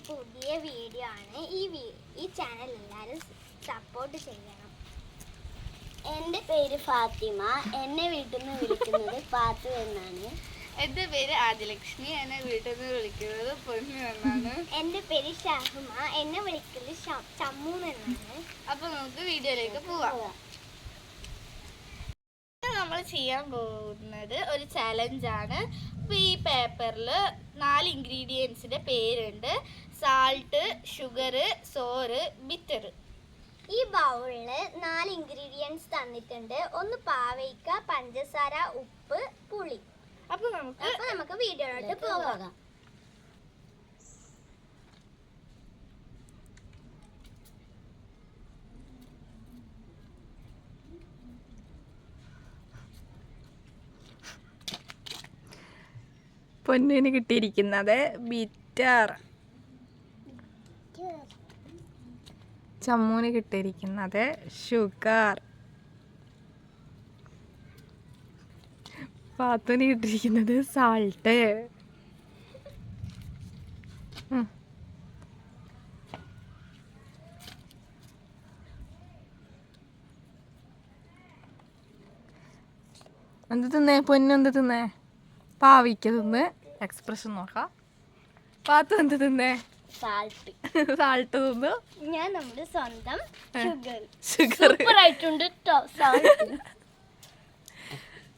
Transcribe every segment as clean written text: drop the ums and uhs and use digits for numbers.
പുതിയ വീഡിയോ ആണ്. ഈ ചാനൽ എല്ലാവരും സപ്പോർട്ട് ചെയ്യണം. എൻ്റെ പേര് ഫാത്തിമ. എന്നെ വീട്ടിൽ നിന്ന് വിളിക്കുന്നത് പാത്തു എന്നാണ്. എൻ്റെ പേര് ആദിലക്ഷ്മി. എന്നെ വീട്ടിൽ നിന്ന് വിളിക്കുന്നത് പൊന്നു എന്നാണ്. എൻ്റെ പേര് ഷഹ്മ. എന്നെ വിളിക്കുന്നത് ചമ്മു എന്നാണ്. അപ്പോൾ നമുക്ക് വീഡിയോയിലേക്ക് പോവാം. നമ്മൾ ചെയ്യാൻ പോകുന്നത് ഒരു ചലഞ്ചാണ്. അപ്പോൾ ഈ പേപ്പറിൽ 4 ഇൻഗ്രീഡിയൻസിൻ്റെ പേരുണ്ട്. Salt, sugar, sore, bitter. ഈ ബൗളിൽ 4 ഇൻഗ്രീഡിയൻസ് തന്നിട്ടുണ്ട്. ഒന്ന് പാവയ്ക്ക, പഞ്ചസാര, ഉപ്പ്, പുളി. അപ്പോൾ നമുക്ക് വീഡിയോയിലോട്ട് പോകാം. പൊന്നിന് കിട്ടിയിരിക്കുന്നത് ബിറ്റർ, ചമ്മൂന് കിട്ടിയിരിക്കുന്നത് ഷുഗർ, പാത്തുന് കിട്ടിയിരിക്കുന്നത് സാൾട്ട്. എന്ത് തിന്നേ പൊന്നു? എന്ത് തിന്നേ? പാവിക്ക തിന്ന്. എക്സ്പ്രഷൻ നോക്കാം. പാത്തു എന്ത് തിന്നേ? സാൾട്ട് തിന്നു. ഞാൻ നമ്മുടെ സ്വന്തം ഷുഗർ. സൂപ്പറായിട്ടുണ്ട്.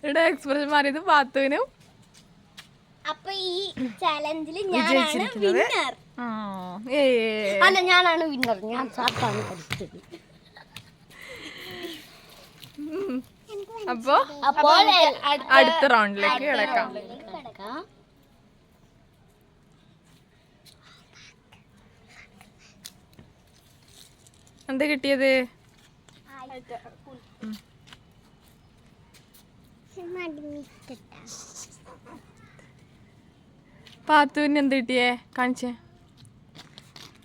ഇവിടെ എക്സ്പ്രഷൻ മാറിയത് പാത്തുവിനും. അപ്പൊ ഈ ചാലഞ്ചിൽ ഞാനാണ് വിന്നർ. അല്ല, ഞാനാണ് വിന്നർ. ഞാൻ സാത്താണ് പഠിച്ചത്. അപ്പോൾ അടുത്ത റൗണ്ടിലേക്ക് കിടക്കാം. എന്താ കിട്ടിയത്? പാത്തുവിന് എന്ത് കിട്ടിയേ? കാണിച്ചേ.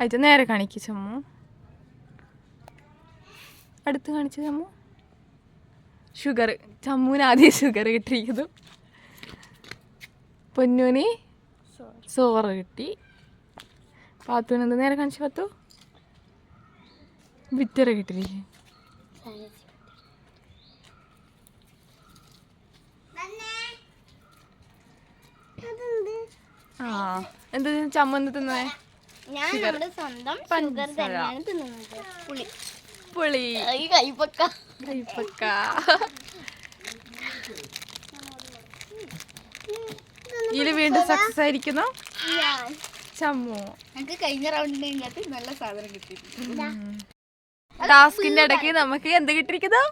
അത് നേരെ കാണിക്ക് ചമ്മു. അടുത്ത് കാണിച്ച ചമ്മു. ഷുഗർ. ചമ്മൂന് ആദ്യം ഷുഗർ കിട്ടിയിരിക്കുന്നു. പൊന്നൂന് സോറ് കിട്ടി. പാത്തുവിന് എന്താ നേരെ കാണിച്ചു? പാത്തു ബിറ്റർ കിട്ടിയിരിക്കും. എന്താ ചമ്മ എന്ത് തിന്നേ? ഞാൻ നമ്മുടെ സ്വന്തം ഷുഗർ തന്നെയാണ് തിന്നുന്നത്. പുളി. കൈപ്പക്ക. ഇതില് വീണ്ടും സക്സസ് ആയിരിക്കുന്നു ചമ്മു. എനിക്ക് കഴിഞ്ഞ റൗണ്ടിൽ കഴിഞ്ഞിട്ട് നല്ല സാധനം കിട്ടി. ടാസ്കിന്റെ ഇടയ്ക്ക് നമുക്ക് എന്ത് കിട്ടിയിരിക്കുന്നു?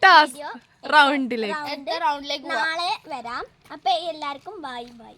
ടാസ്ക് റൗണ്ടിലേക്ക് നാളെ വരാം. അപ്പൊ എല്ലാവർക്കും ബൈ ബൈ.